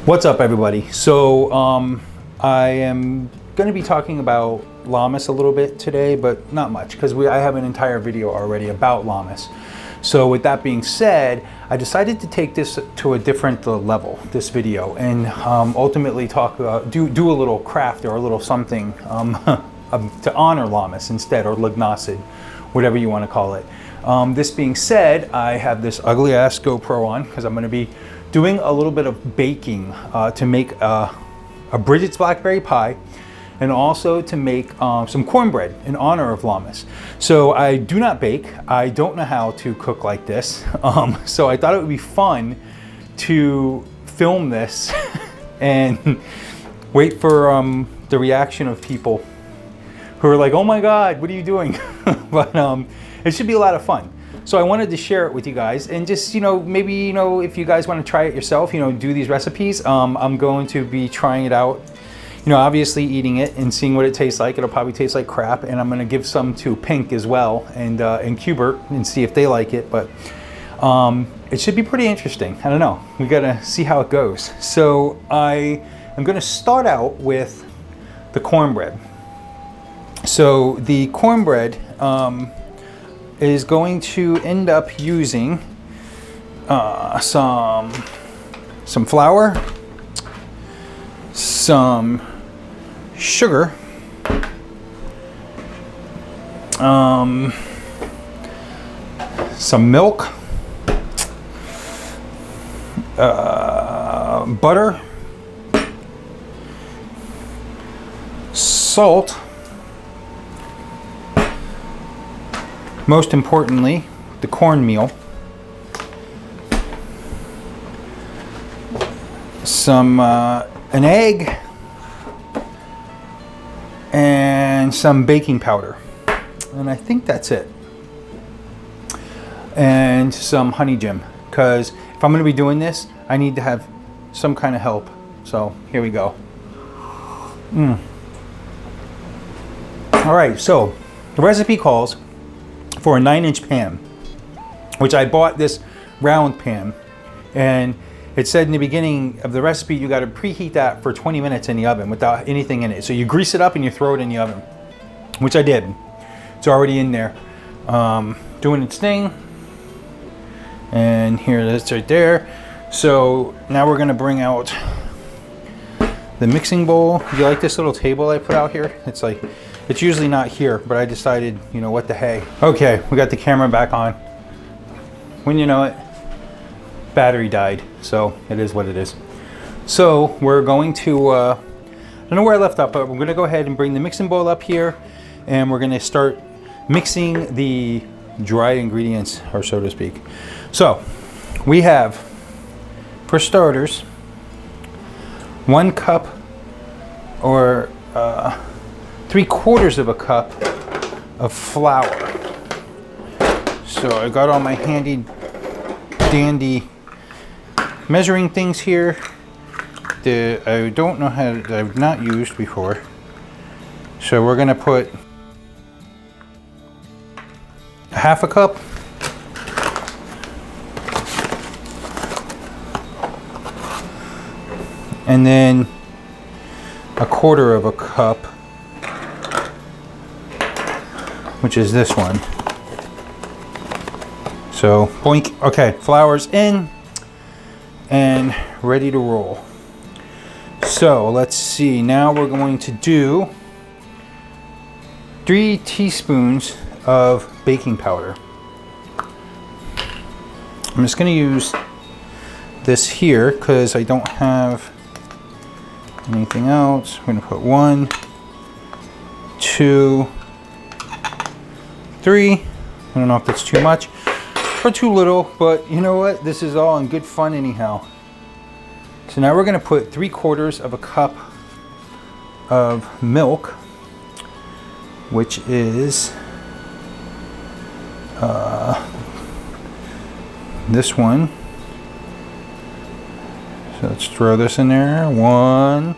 What's up, everybody? So I am going to be talking about lammas a little bit today, but not much because I have an entire video already about lammas. So with that being said, I decided to take this to a different level, this video, and ultimately talk do a little craft or a little something to honor lammas instead, or Lughnasadh, whatever you want to call it. This being said, I have this ugly ass GoPro on because I'm going to be doing a little bit of baking to make a Bridget's blackberry pie, and also to make some cornbread in honor of lammas. So I do not bake. I don't know how to cook like this. So I thought it would be fun to film this and wait for the reaction of people who are like, oh my God, what are you doing? But it should be a lot of fun. So I wanted to share it with you guys, and just, maybe, if you guys want to try it yourself, do these recipes. I'm going to be trying it out, obviously eating it and seeing what it tastes like. It'll probably taste like crap, and I'm going to give some to Pink as well, and Cubert, and see if they like it. But it should be pretty interesting. I don't know. We got to see how it goes. So I am going to start out with the cornbread. So the cornbread is going to end up using some flour, some sugar, some milk, butter, salt, most importantly, the cornmeal, an egg, and some baking powder. And I think that's it. And some honey gem, because if I'm going to be doing this, I need to have some kind of help. So here we go. All right, so the recipe calls for a 9-inch pan, which I bought this round pan, and it said in the beginning of the recipe you got to preheat that for 20 minutes in the oven without anything in it. So you grease it up and you throw it in the oven, which I did. It's already in there, doing its thing. And here it is right there. So now we're going to bring out the mixing bowl. Do you like this little table I put out here? It's usually not here, but I decided, what the hey. Okay, we got the camera back on. When you know it, battery died, so it is what it is. So we're going to, I don't know where I left up, but we're gonna go ahead and bring the mixing bowl up here, and we're gonna start mixing the dry ingredients, or so to speak. So we have, for starters, 1 cup or 3/4 of a cup of flour. So I got all my handy dandy measuring things here that I don't know how to, I've not used before. So we're gonna put 1/2 cup, and then 1/4 of a cup, which is this one. So boink. Okay, flour's in and ready to roll. So let's see, now we're going to do 3 teaspoons of baking powder. I'm just going to use this here because I don't have anything else. I'm going to put 1, 2, 3. I don't know if that's too much or too little, but you know what? This is all in good fun anyhow. So now we're going to put 3/4 of a cup of milk, which is this one. So let's throw this in there. 1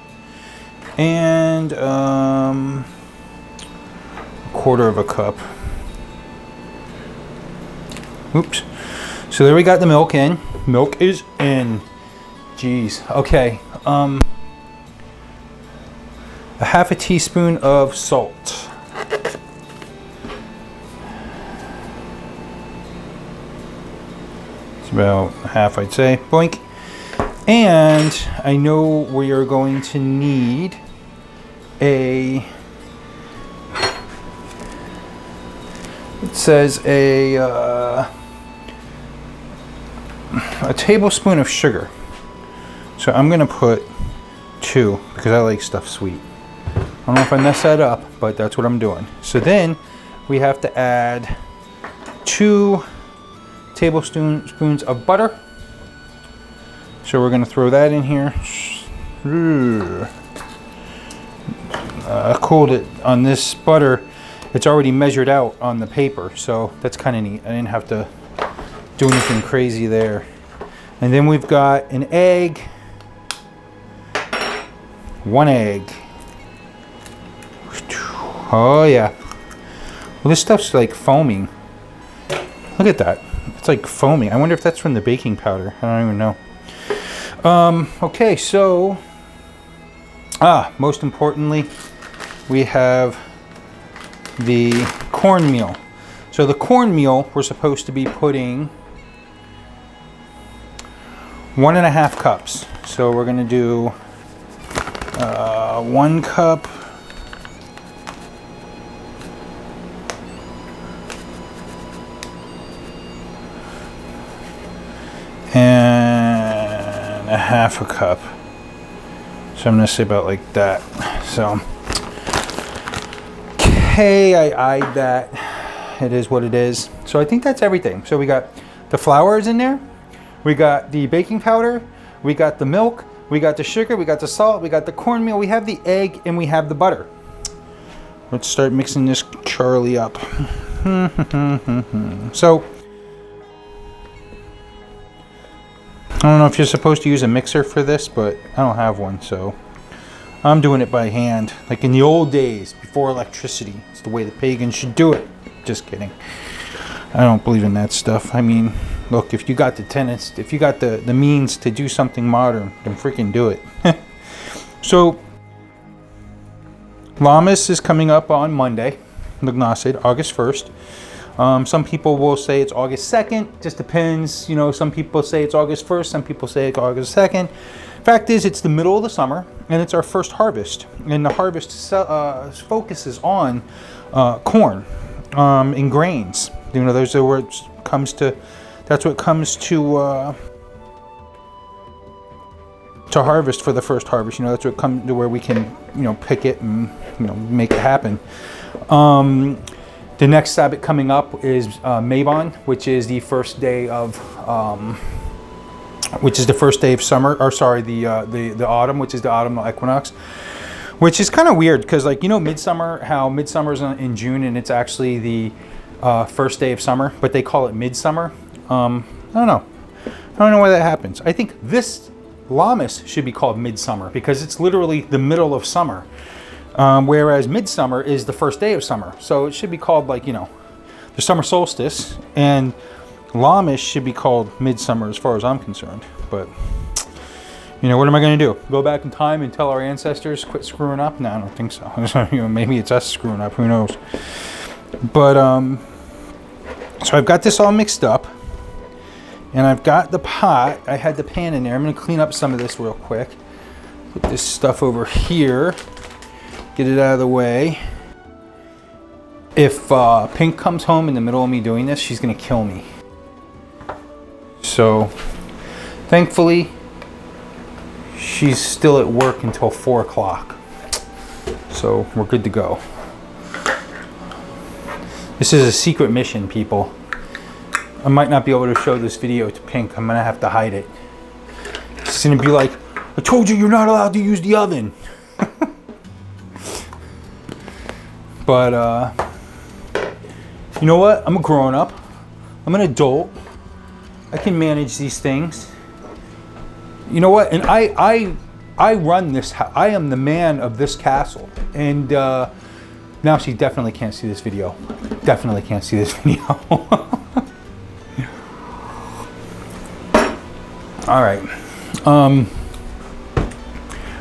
and 1/4 of a cup. Oops. So there we got the milk in. Milk is in. Jeez. Okay. a half a teaspoon of salt. It's about half, I'd say. Boink. And I know we are going to need it says a tablespoon of sugar. So I'm gonna put 2 because I like stuff sweet. I don't know if I mess that up, but that's what I'm doing. So then we have to add 2 tablespoons of butter. So we're gonna throw that in here. I cooled it on this butter. It's already measured out on the paper, so that's kind of neat. I didn't have to do anything crazy there. And then we've got an egg. 1 egg. Oh yeah. Well, this stuff's like foaming. Look at that. It's like foaming. I wonder if that's from the baking powder. I don't even know. Okay, so most importantly, we have the cornmeal. So the cornmeal, we're supposed to be putting 1.5 cups. So we're gonna do 1 cup. And 1/2 cup. So I'm gonna say about like that. So, okay, I eyed that. It is what it is. So I think that's everything. So we got the flour is in there. We got the baking powder. We got the milk. We got the sugar. We got the salt. We got the cornmeal. We have the egg and we have the butter. Let's start mixing this Charlie up. So, I don't know if you're supposed to use a mixer for this, but I don't have one, so I'm doing it by hand. Like in the old days, before electricity. It's the way the pagans should do it. Just kidding. I don't believe in that stuff. I mean, look, if you got the tenants, if you got the means to do something modern, then freaking do it. So, Lammas is coming up on Monday, Lughnasadh, August 1st. Some people will say it's August 2nd. Just depends. You know, some people say it's August 1st. Some people say it's August 2nd. Fact is, it's the middle of the summer, and it's our first harvest. And the harvest focuses on corn and grains. You know, those are where it comes to. That's what comes to harvest for the first harvest. You know, that's what comes to where we can, you know, pick it and, you know, make it happen. The next Sabbat coming up is Mannun, which is the first day of summer, or sorry, the autumn, which is the autumnal equinox, which is kind of weird because, like, you know, midsummer, how midsummer's in June and it's actually the first day of summer, but they call it midsummer. I don't know. I don't know why that happens. I think this Lammas should be called midsummer because it's literally the middle of summer. Whereas midsummer is the first day of summer. So it should be called, like, you know, the summer solstice, and Lammas should be called midsummer as far as I'm concerned. But, you know, what am I going to do? Go back in time and tell our ancestors quit screwing up? No, I don't think so. You know, maybe it's us screwing up. Who knows? But, so I've got this all mixed up. And I've got the pot. I had the pan in there. I'm going to clean up some of this real quick. Put this stuff over here. Get it out of the way. If Pink comes home in the middle of me doing this, she's gonna kill me. So, thankfully, she's still at work until 4 o'clock. So, we're good to go. This is a secret mission, people. I might not be able to show this video to Pink. I'm gonna have to hide it. She's gonna be like, I told you you're not allowed to use the oven. But, you know what? I'm a grown-up. I'm an adult. I can manage these things. You know what? And I run this house. I am the man of this castle. And now she definitely can't see this video. Definitely can't see this video. All right.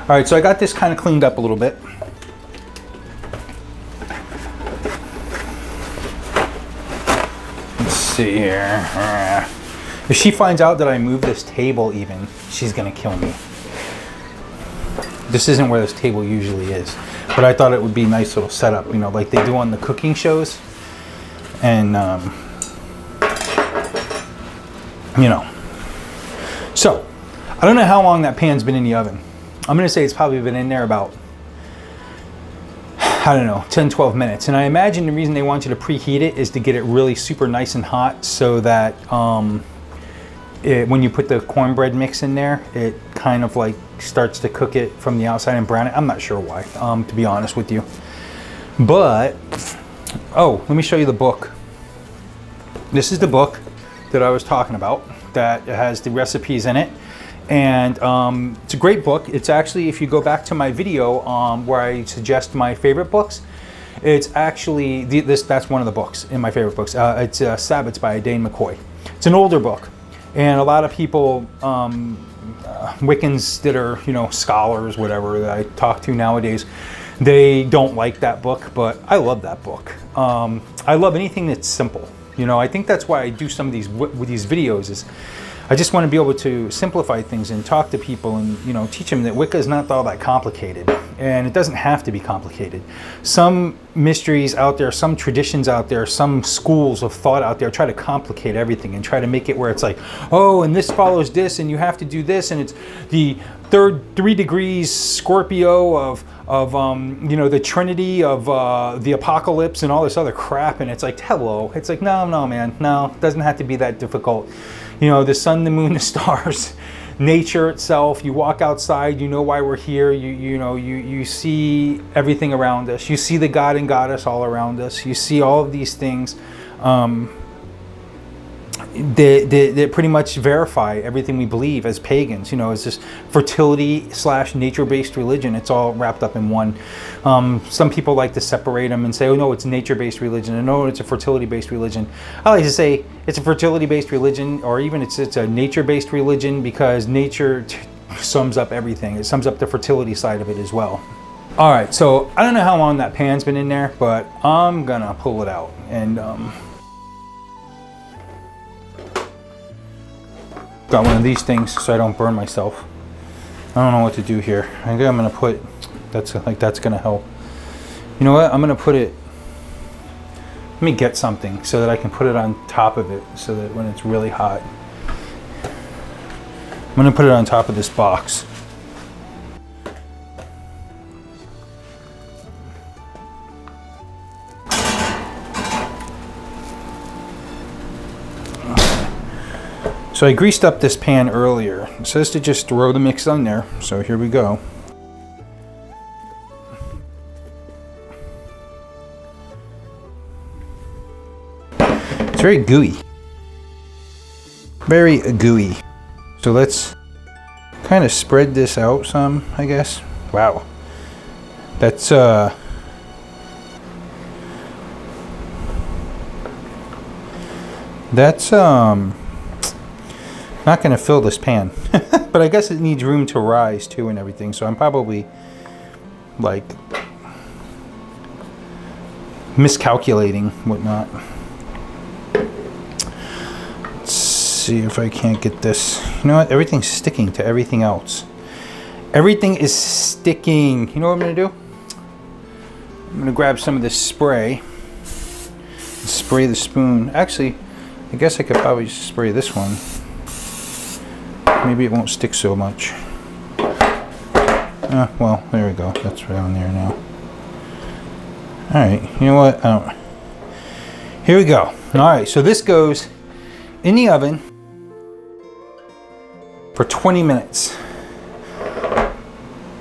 All right, so I got this kind of cleaned up a little bit. Let's see here. If she finds out that I moved this table even, she's gonna kill me. This isn't where this table usually is, but I thought it would be a nice little setup, you know, like they do on the cooking shows. And, you know. So, I don't know how long that pan's been in the oven. I'm gonna say it's probably been in there about, I don't know, 10, 12 minutes. And I imagine the reason they want you to preheat it is to get it really super nice and hot so that when you put the cornbread mix in there, it kind of like starts to cook it from the outside and brown it. I'm not sure why, to be honest with you. But, oh, let me show you the book. This is the book that I was talking about that has the recipes in it. And it's a great book. It's actually, if you go back to my video where I suggest my favorite books, it's actually, that's one of the books in my favorite books. It's Sabbats by Edain McCoy. It's an older book. And a lot of people, Wiccans that are, you know, scholars, whatever, that I talk to nowadays, they don't like that book, but I love that book. I love anything that's simple. You know, I think that's why I do some of these with these videos is I just want to be able to simplify things and talk to people and, you know, teach them that Wicca is not all that complicated, and it doesn't have to be complicated. Some mysteries out there, some traditions out there, some schools of thought out there try to complicate everything and try to make it where it's like, oh, and this follows this and you have to do this, and it's the 3 degrees Scorpio of you know, the Trinity of the apocalypse and all this other crap, and it's like, hello. It's like, no, man, no, it doesn't have to be that difficult. You know, the sun, the moon, the stars, nature itself. You walk outside, you know why we're here. You see everything around us. You see the God and Goddess all around us. You see all of these things that pretty much verify everything we believe as pagans. You know, it's this fertility / nature-based religion. It's all wrapped up in one. Some people like to separate them and say, oh no, it's nature-based religion, and no, it's a fertility-based religion. I like to say it's a fertility-based religion, or even it's a nature-based religion, because nature sums up everything. It sums up the fertility side of it as well. All right, so I don't know how long that pan's been in there, but I'm gonna pull it out and got one of these things so I don't burn myself. I don't know what to do here. I think I'm gonna put, that's gonna help. You know what, I'm gonna put it, let me get something so that I can put it on top of it so that when it's really hot. I'm gonna put it on top of this box. So I greased up this pan earlier. It says to just throw the mix on there, so here we go. It's very gooey. Very gooey. So let's kind of spread this out some, I guess. Wow. That's not going to fill this pan, but I guess it needs room to rise too and everything, so I'm probably like miscalculating whatnot. Let's see if I can't get this. You know what, everything's sticking to everything else. Everything is sticking. You know what I'm going to do? I'm going to grab some of this spray and spray the spoon. Actually, I guess I could probably just spray this one. Maybe it won't stick so much. Well, there we go. That's right on there now. Alright, you know what? Here we go. Alright, so this goes in the oven for 20 minutes.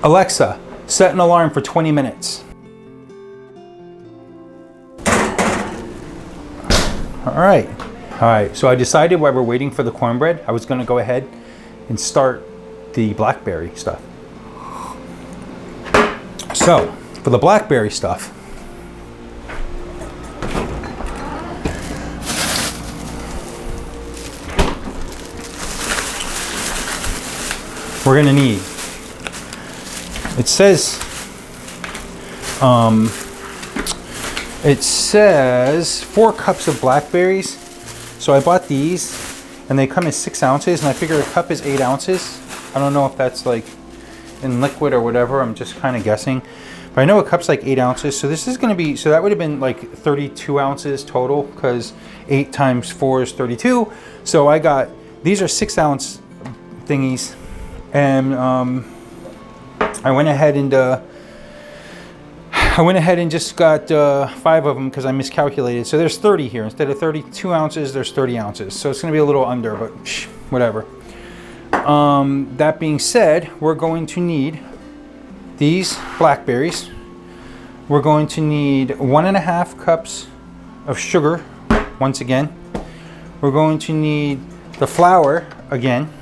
Alexa, set an alarm for 20 minutes. Alright. Alright, so I decided while we're waiting for the cornbread, I was going to go ahead and start the blackberry stuff. So, for the blackberry stuff, we're gonna need It says, it says 4 cups of blackberries. So I bought these, and they come in 6 ounces, and I figure a cup is 8 ounces. I don't know if that's like in liquid or whatever. I'm just kind of guessing. But I know a cup's like 8 ounces. So this is going to be, so that would have been like 32 ounces total, because 8 times 4 is 32. So I got, these are 6 ounce thingies. And I went ahead and just got 5 of them because I miscalculated. So there's 30 here. Instead of 32 ounces, there's 30 ounces. So it's going to be a little under, but whatever. That being said, we're going to need these blackberries. We're going to need 1.5 cups of sugar, once again. We're going to need the flour again.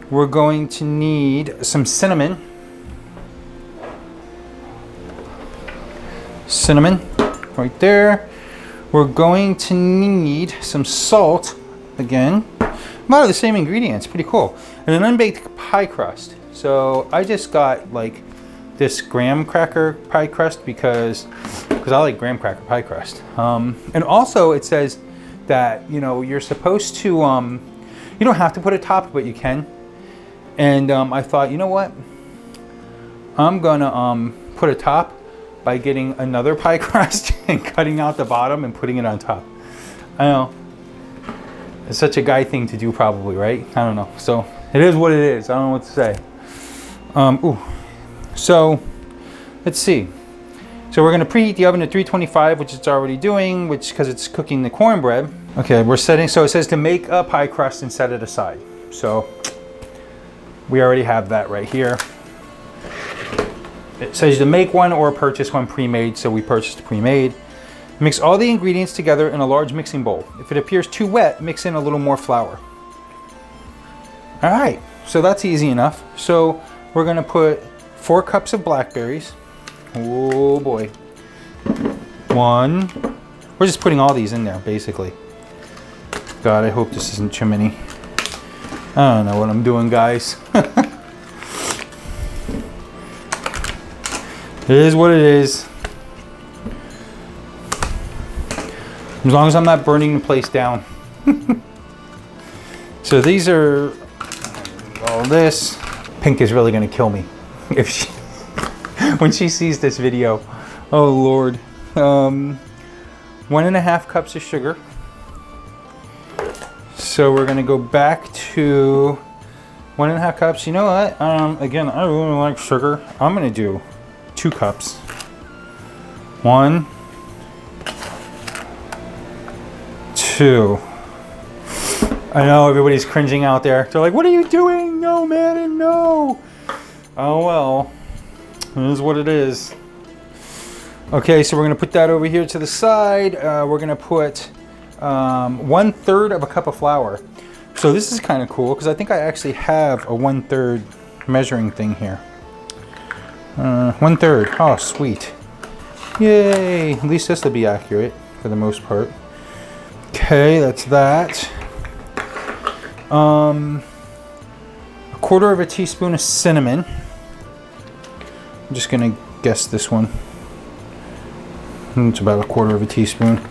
We're going to need some cinnamon. Cinnamon, right there. We're going to need some salt, again. A lot of the same ingredients, pretty cool. And an unbaked pie crust. So I just got like this graham cracker pie crust because I like graham cracker pie crust. And also it says that, you know, you're supposed to, you don't have to put a top, but you can. And I thought, you know what? I'm gonna put a top by getting another pie crust and cutting out the bottom and putting it on top. I know. It's such a guy thing to do probably, right? I don't know. So it is what it is. I don't know what to say. So let's see. So we're gonna preheat the oven to 325, which it's already doing, which because it's cooking the cornbread. Okay, we're setting, so it says to make a pie crust and set it aside. So we already have that right here. It says to make one or purchase one pre-made, so we purchased pre-made. Mix all the ingredients together in a large mixing bowl. If it appears too wet, mix in a little more flour. All right, so that's easy enough. So we're gonna put 4 cups of blackberries. Oh boy. 1. We're just putting all these in there, basically. God, I hope this isn't too many. I don't know what I'm doing, guys. It is what it is. As long as I'm not burning the place down. So these are all this. Pink is really gonna kill me if she when she sees this video. Oh Lord. 1.5 cups of sugar. So we're gonna go back to 1.5 cups. You know what? Again, I really like sugar. I'm gonna do 2 cups. 1, 2. I know everybody's cringing out there. They're like, what are you doing? No, man, no. Oh, well, it is what it is. Okay, so we're gonna put that over here to the side. We're gonna put 1/3 of a cup of flour. So this is kind of cool because I think I actually have a 1/3 measuring thing here. 1/3. Oh, sweet. Yay. At least this will be accurate for the most part. Okay, that's that. 1/4 teaspoon of cinnamon. I'm just gonna guess this one. It's about 1/4 teaspoon.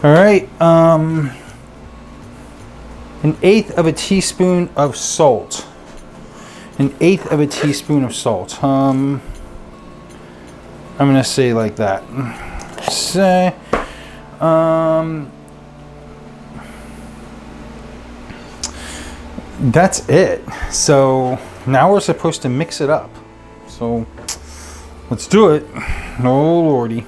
All right. 1/8 teaspoon of salt. 1/8 teaspoon of salt. I'm gonna say like that. Say, that's it. So now we're supposed to mix it up. So let's do it. Oh Lordy.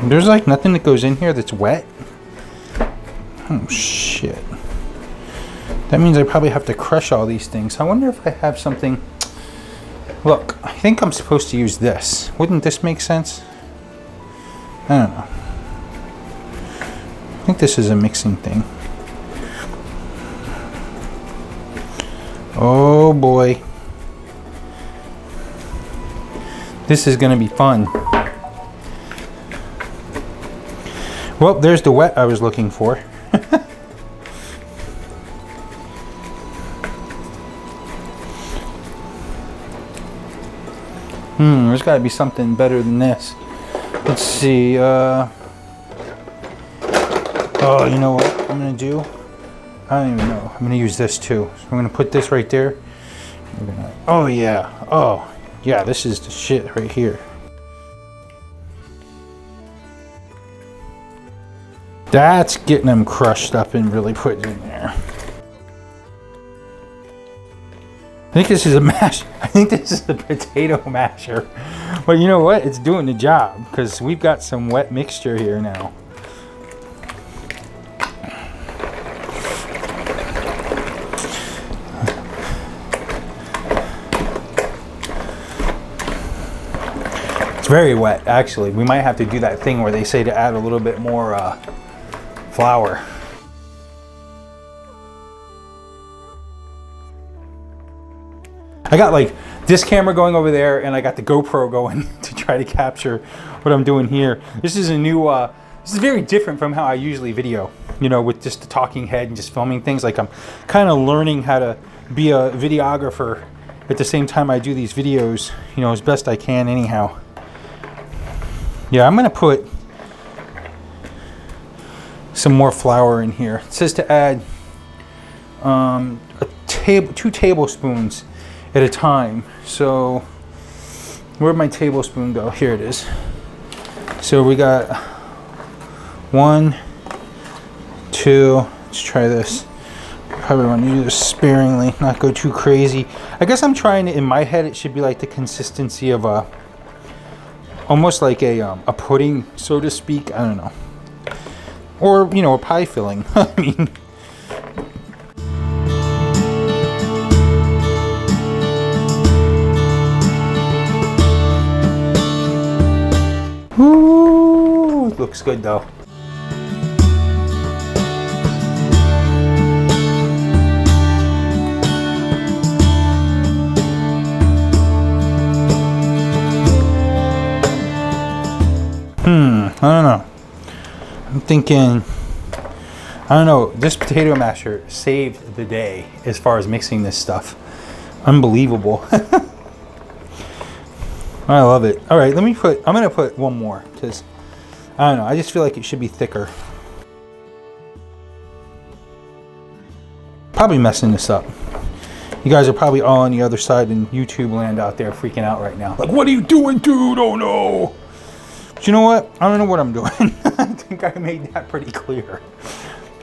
There's like nothing that goes in here that's wet. Oh shit. That means I probably have to crush all these things. I wonder if I have something. Look, I think I'm supposed to use this. Wouldn't this make sense? I don't know. I think this is a mixing thing. Oh boy. This is gonna be fun. Well, there's the wet I was looking for. There's got to be something better than this. Let's see. Oh, you know what I'm gonna do? I don't even know. I'm gonna use this too. So I'm gonna put this right there. Oh yeah. Oh yeah. This is the shit right here. That's getting them crushed up and really put it in there. I think this is a mash. I think this is a potato masher. But you know what? It's doing the job because we've got some wet mixture here now. It's very wet, actually. We might have to do that thing where they say to add a little bit more flour. I got like this camera going over there and I got the GoPro going to try to capture what I'm doing here. This is a new, this is very different from how I usually video, you know, with just the talking head and just filming things. Like I'm kind of learning how to be a videographer at the same time I do these videos, you know, as best I can anyhow. Yeah, I'm gonna put some more flour in here. It says to add 2 tablespoons at a time. So where'd my tablespoon go? Here it is. So we got 1, 2. Let's try this. Probably want to do this sparingly, not go too crazy. I guess I'm trying to, in my head it should be like the consistency of a, almost like a pudding, so to speak. I don't know. Or, you know, a pie filling. I mean, ooh, it looks good though. I don't know. I'm thinking, I don't know, this potato masher saved the day as far as mixing this stuff. Unbelievable. I love it. All right, I'm gonna put one more because I don't know, I just feel like it should be thicker. Probably messing this up. You guys are probably all on the other side in YouTube land out there freaking out right now. Like, what are you doing, dude? Oh no. But you know what? I don't know what I'm doing. I think I made that pretty clear.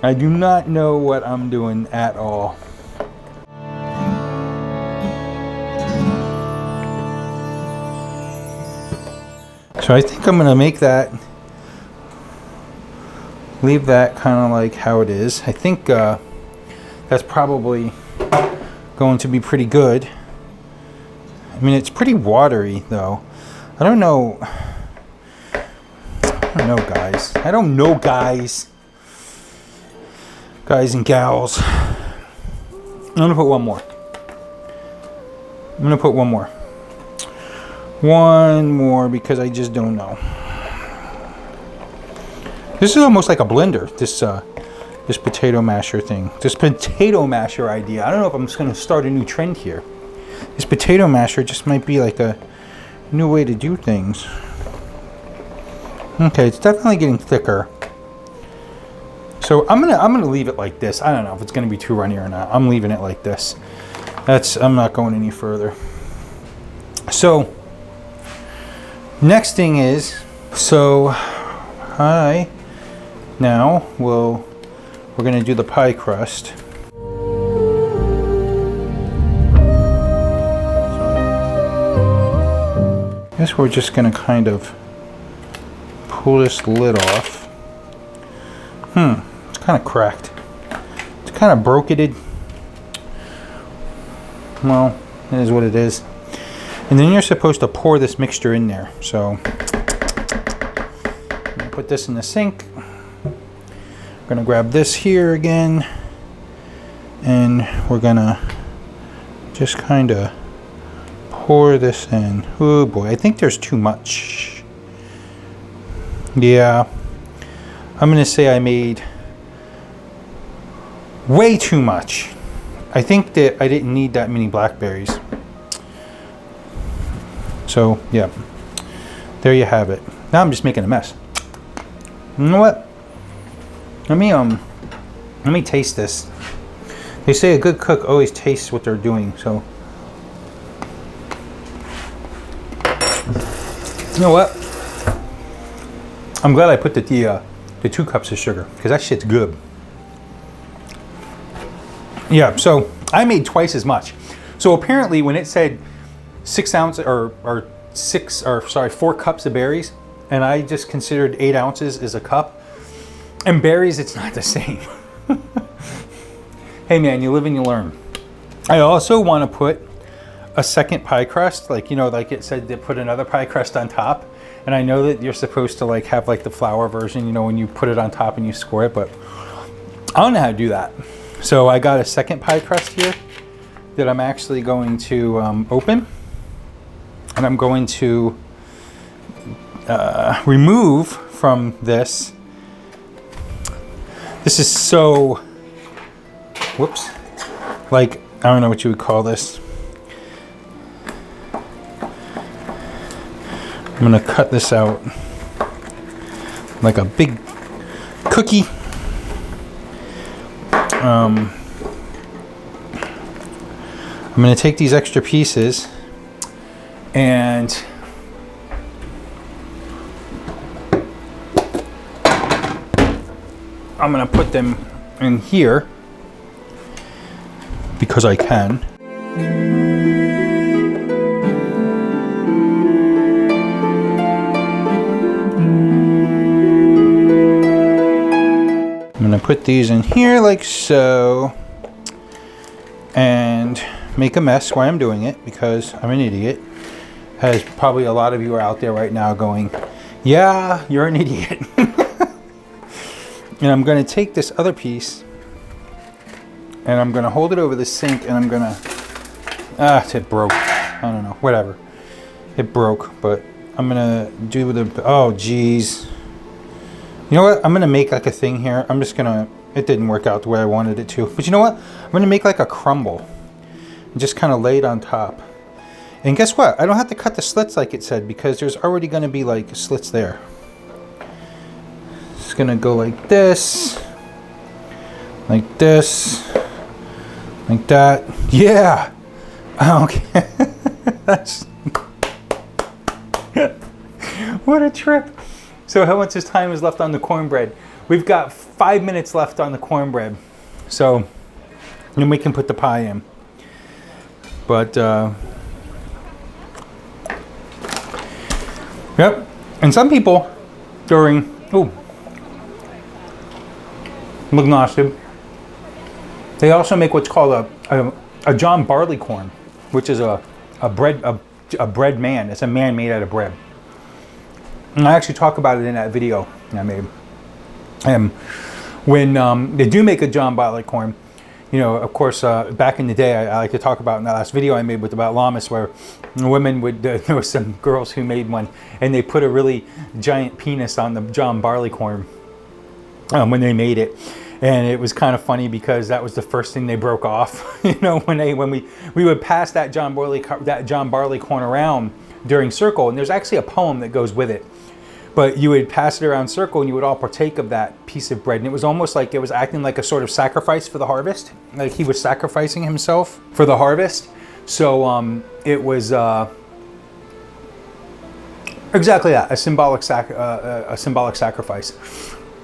I do not know what I'm doing at all. So I think I'm gonna make that, leave that kind of like how it is. I think that's probably going to be pretty good. I mean, it's pretty watery though. I don't know, guys. I don't know, guys. Guys and gals. I'm gonna put one more. One more because I just don't know. This is almost like a blender, this potato masher thing. This potato masher idea. I don't know if I'm just gonna start a new trend here. This potato masher just might be like a new way to do things. Okay, it's definitely getting thicker. So I'm gonna leave it like this. I don't know if it's gonna be too runny or not. I'm leaving it like this. I'm not going any further. So next thing is, now we're gonna do the pie crust. I guess we're just gonna kind of pull this lid off. It's kind of cracked. It's kind of broketed. Well, it is what it is. And then you're supposed to pour this mixture in there. So I'm gonna put this in the sink. I'm gonna grab this here again, and we're gonna just kind of pour this in. Oh boy, I think there's too much. Yeah, I'm gonna say I made way too much. I think that I didn't need that many blackberries. So So yeah, there you have it. Now I'm just making a mess. You know what? Let me taste this. They say a good cook always tastes what they're doing, so. You know what? I'm glad I put the 2 cups of sugar, because that shit's good. Yeah, so I made twice as much. So apparently when it said 6 ounces or 4 cups of berries, and I just considered 8 ounces as a cup, and berries, it's not the same. Hey man, you live and you learn. I also want to put a second pie crust, like, you know, like it said to put another pie crust on top. And I know that you're supposed to like have like the flour version, you know, when you put it on top and you score it, but I don't know how to do that. So I got a second pie crust here that I'm actually going to open, and I'm going to remove from this. This is so, whoops, like, I don't know what you would call this. I'm gonna cut this out like a big cookie. I'm gonna take these extra pieces and I'm gonna put them in here because I can. I'm gonna put these in here like so and make a mess while I'm doing it because I'm an idiot. As probably a lot of you are out there right now going, yeah, you're an idiot. And I'm gonna take this other piece and I'm gonna hold it over the sink and I'm gonna, it broke. I don't know, whatever. It broke, but I'm gonna do the, oh geez. You know what? I'm gonna make like a thing here. I'm just gonna, it didn't work out the way I wanted it to. But you know what? I'm gonna make like a crumble and just kind of lay it on top. And guess what? I don't have to cut the slits like it said because there's already gonna be like slits there. It's gonna go like this, like that. Yeah. Okay. That's what a trip. So how much time is left on the cornbread? We've got 5 minutes left on the cornbread. So then we can put the pie in. But yep. And some people during Lughnasadh, they also make what's called a John barleycorn, which is a bread man. It's a man made out of bread. And I actually talk about it in that video I made. When they do make a John barleycorn, you know, of course, back in the day, I like to talk about in that last video I made about Lammas, where women would, there were some girls who made one, and they put a really giant penis on the John barleycorn when they made it. And it was kind of funny because that was the first thing they broke off. You know, when we would pass that John barleycorn around during circle, and there's actually a poem that goes with it. But you would pass it around circle and you would all partake of that piece of bread. And it was almost like it was acting like a sort of sacrifice for the harvest. Like he was sacrificing himself for the harvest. So it was exactly that, a symbolic sacrifice.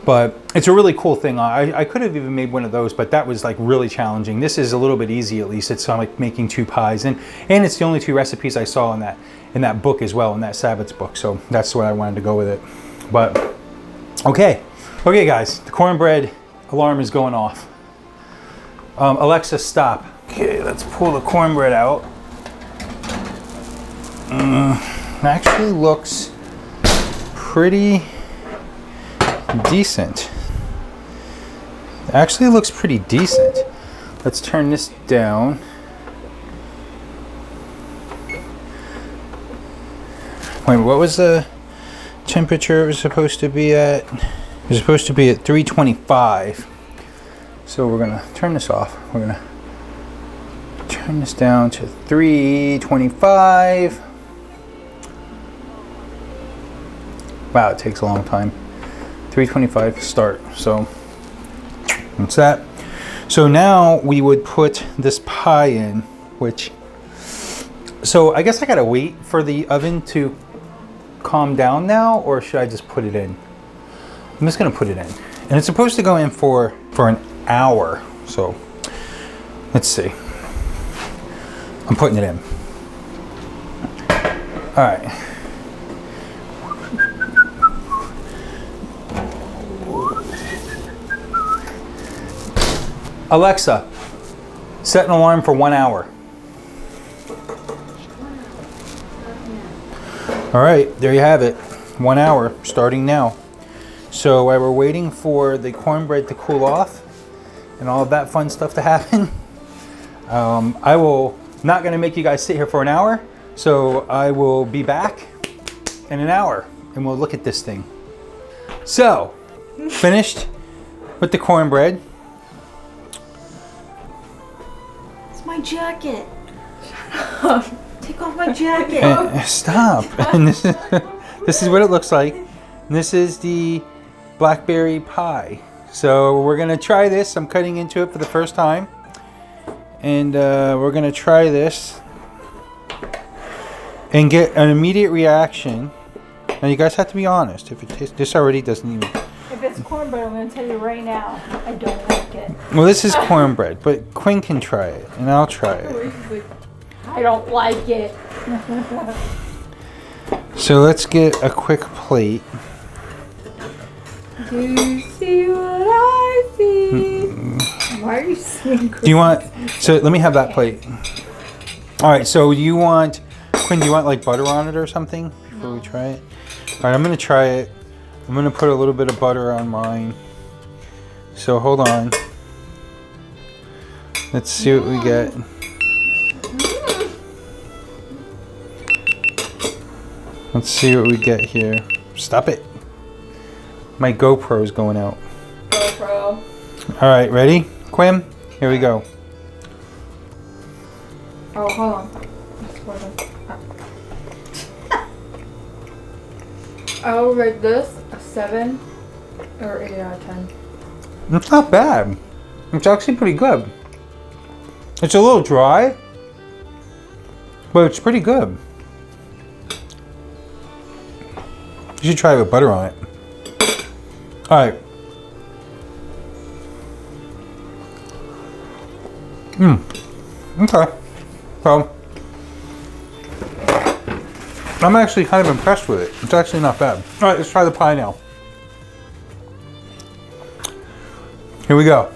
But it's a really cool thing. I could have even made one of those, but that was like really challenging. This is a little bit easy, at least. It's like making 2 pies. And it's the only 2 recipes I saw in that book as well, in that Sabbats book. So that's what I wanted to go with it. But okay guys, the cornbread alarm is going off. Alexa, stop. Okay, let's pull the cornbread out. It actually looks pretty decent. It actually looks pretty decent. Let's turn this down. Wait, what was the temperature it was supposed to be at? It was supposed to be at 325. So we're gonna turn this off. We're gonna turn this down to 325. Wow, it takes a long time. 325 start. So that's that. So now we would put this pie in, which, so I guess I gotta wait for the oven to calm down now, or should I just put it in? I'm just gonna put it in. And it's supposed to go in for an hour. So let's see. I'm putting it in. All right. Alexa, set an alarm for 1 hour. All right, there you have it. 1 hour, starting now. So while we're waiting for the cornbread to cool off and all of that fun stuff to happen, I will not gonna make you guys sit here for an hour. So I will be back in an hour and we'll look at this thing. So, finished with the cornbread. My jacket. Shut up. Take off my jacket. Stop. And this is what it looks like. And this is the blackberry pie. So we're gonna try this. I'm cutting into it for the first time, and we're gonna try this and get an immediate reaction. Now you guys have to be honest. If it tastes, this already doesn't even. If it's cornbread, I'm going to tell you right now, I don't like it. Well, this is cornbread, but Quinn can try it, and I'll try it. I don't like it. So let's get a quick plate. Do you see what I see? Why are you saying Do you want, so let me have that plate. All right, so you want, Quinn, do you want like butter on it or something before we try it? All right, I'm gonna try it. I'm gonna put a little bit of butter on mine. So hold on. Let's see what we get. Let's see what we get here. Stop it. My GoPro's going out. GoPro. All right, ready? Quinn, here we go. Oh, hold on. I will rate this a 7 or 8 out of 10. It's not bad. It's actually pretty good. It's a little dry, but it's pretty good. You should try it with butter on it. All right. Okay. So, I'm actually kind of impressed with it. It's actually not bad. All right, let's try the pie now. Here we go.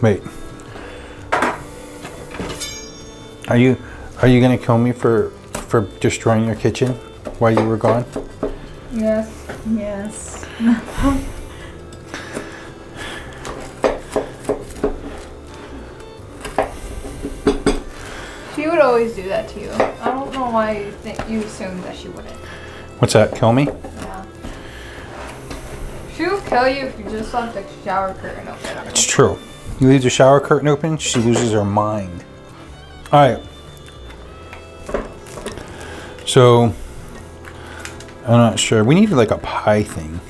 Wait. Are you gonna kill me for destroying your kitchen while you were gone? Yes. Yes. She would always do that to you. I don't know why you think you assumed that she wouldn't. What's that? Kill me? Yeah. She will kill you if you just left the shower curtain open. It's true. You leave the shower curtain open, she loses her mind. All right. So, I'm not sure. We need like a pie thing.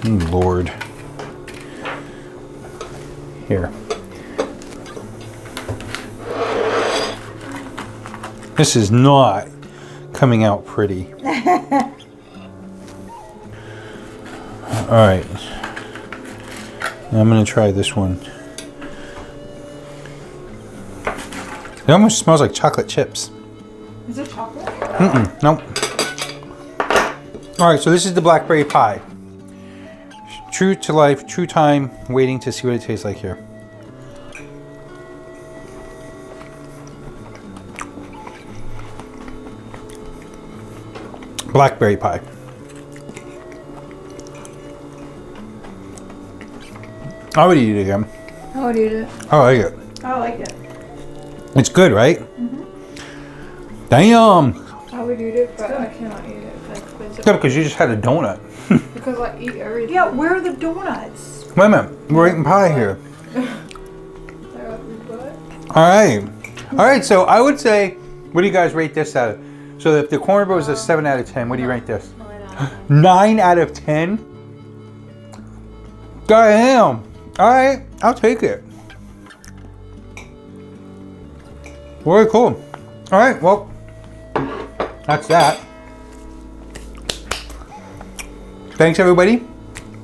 Oh, Lord. Here. This is not coming out pretty. All right. Now I'm gonna try this one. It almost smells like chocolate chips. Is it chocolate? Nope. All right, so this is the blackberry pie. True to life, true time, waiting to see what it tastes like here. Blackberry pie. I would eat it again. I would eat it. I like it. I like it. It's good, right? Damn. I would eat it, but I cannot eat it. Yeah, because you just had a donut. Because I eat everything. Yeah, where are the donuts? Wait a minute. We're eating pie here. All right. So I would say, what do you guys rate this out of? So if the cornbread was a 7 out of 10, what do you rate this? 9 out of 10. Damn. All right, I'll take it. Very cool. All right, well, that's that. Thanks everybody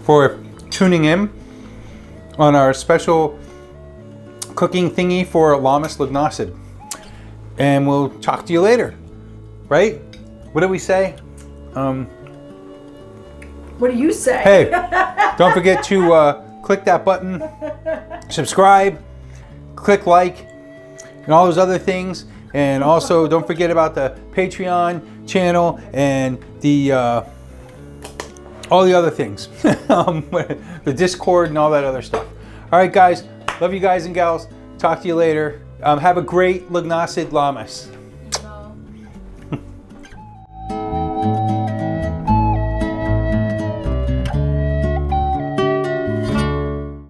for tuning in on our special cooking thingy for Lammas Lughnasadh. And we'll talk to you later, right? What do we say? What do you say? Hey, don't forget to click that button, subscribe, click like, and all those other things. And also don't forget about the Patreon channel and the all the other things, the Discord and all that other stuff. All right, guys, love you guys and gals. Talk to you later. Have a great Lughnasadh Lammas.